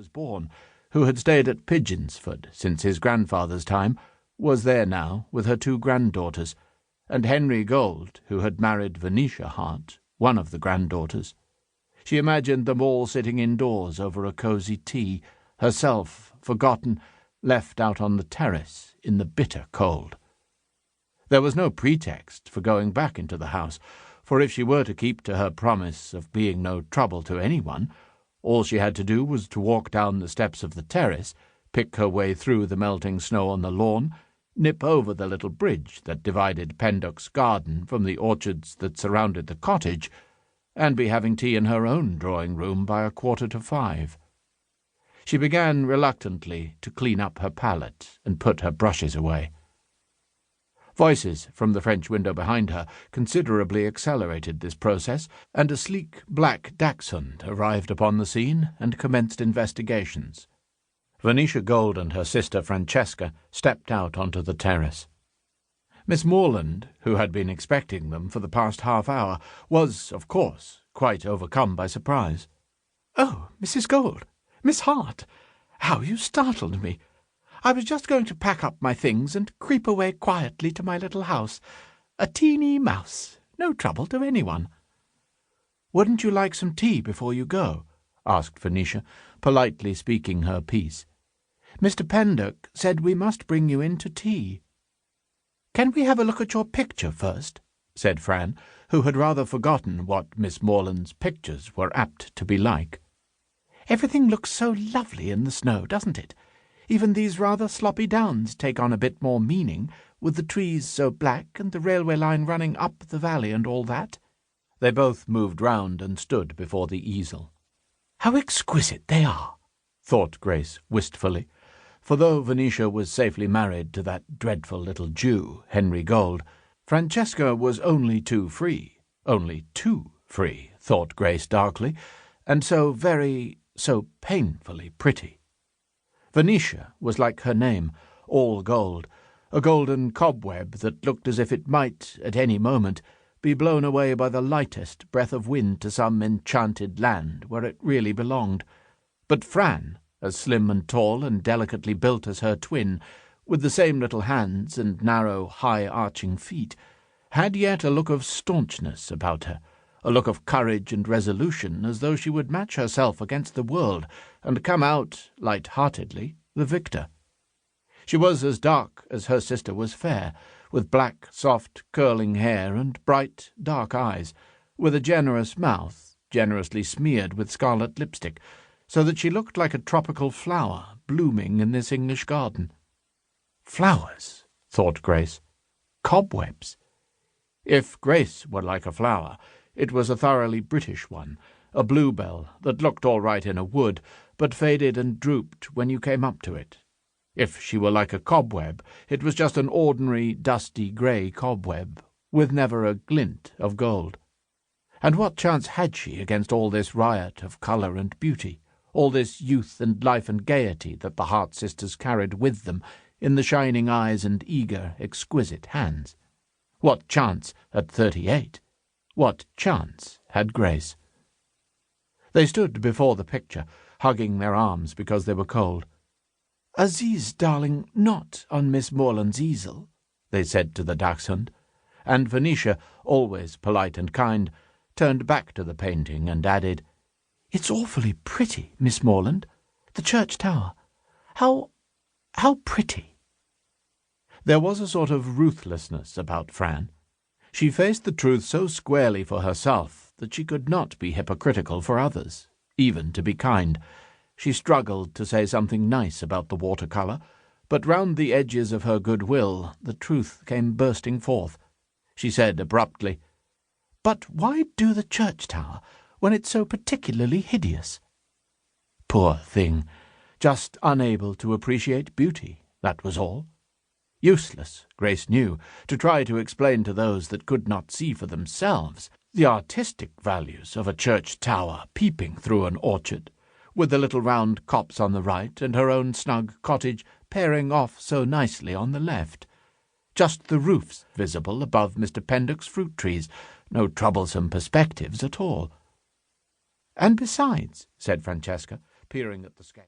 was born, who had stayed at Pigeonsford since his grandfather's time, was there now with her 2 granddaughters, and Henry Gold, who had married Venetia Hart, one of the granddaughters. She imagined them all sitting indoors over a cosy tea, herself, forgotten, left out on the terrace in the bitter cold. There was no pretext for going back into the house, for if she were to keep to her promise of being no trouble to anyone, all she had to do was to walk down the steps of the terrace, pick her way through the melting snow on the lawn, nip over the little bridge that divided Pendock's garden from the orchards that surrounded the cottage, and be having tea in her own drawing-room by 5:15. She began reluctantly to clean up her palette and put her brushes away. Voices from the French window behind her considerably accelerated this process, and a sleek black dachshund arrived upon the scene and commenced investigations. Venetia Gold and her sister Francesca stepped out onto the terrace. Miss Morland, who had been expecting them for the past half-hour, was, of course, quite overcome by surprise. "Oh, Mrs. Gold! Miss Hart! How you startled me! I was just going to pack up my things and creep away quietly to my little house. A teeny mouse. No trouble to anyone." "Wouldn't you like some tea before you go?" asked Venetia, politely speaking her piece. "Mr. Pendock said we must bring you in to tea." "Can we have a look at your picture first?" said Fran, who had rather forgotten what Miss Morland's pictures were apt to be like. "Everything looks so lovely in the snow, doesn't it? Even these rather sloppy downs take on a bit more meaning, with the trees so black and the railway line running up the valley and all that." They both moved round and stood before the easel. "How exquisite they are," thought Grace wistfully, for though Venetia was safely married to that dreadful little Jew, Henry Gold, Francesca was only too free, thought Grace darkly, and so painfully pretty. Venetia was like her name, all gold, a golden cobweb that looked as if it might, at any moment, be blown away by the lightest breath of wind to some enchanted land where it really belonged. But Fran, as slim and tall and delicately built as her twin, with the same little hands and narrow, high-arching feet, had yet a look of staunchness about her, a look of courage and resolution, as though she would match herself against the world and come out, light-heartedly, the victor. She was as dark as her sister was fair, with black, soft, curling hair and bright, dark eyes, with a generous mouth, generously smeared with scarlet lipstick, so that she looked like a tropical flower blooming in this English garden. Flowers, thought Grace. Cobwebs. If Grace were like a flower, it was a thoroughly British one, a bluebell that looked all right in a wood, but faded and drooped when you came up to it. If she were like a cobweb, it was just an ordinary dusty grey cobweb, with never a glint of gold. And what chance had she against all this riot of colour and beauty, all this youth and life and gaiety that the Hart sisters carried with them in the shining eyes and eager, exquisite hands? What chance at 38? What chance had Grace? They stood before the picture, hugging their arms because they were cold. "Aziz, darling, not on Miss Morland's easel," they said to the dachshund, and Venetia, always polite and kind, turned back to the painting and added, "It's awfully pretty, Miss Morland. The church tower. How pretty." There was a sort of ruthlessness about Fran. She faced the truth so squarely for herself that she could not be hypocritical for others, even to be kind. She struggled to say something nice about the watercolour, but round the edges of her goodwill the truth came bursting forth. She said abruptly, "But why do the church tower when it's so particularly hideous?" Poor thing, just unable to appreciate beauty, that was all. Useless, Grace knew, to try to explain to those that could not see for themselves the artistic values of a church tower peeping through an orchard, with the little round copse on the right and her own snug cottage pairing off so nicely on the left. Just the roofs visible above Mr. Pendock's fruit trees, no troublesome perspectives at all. "And besides," said Francesca, peering at the sketch,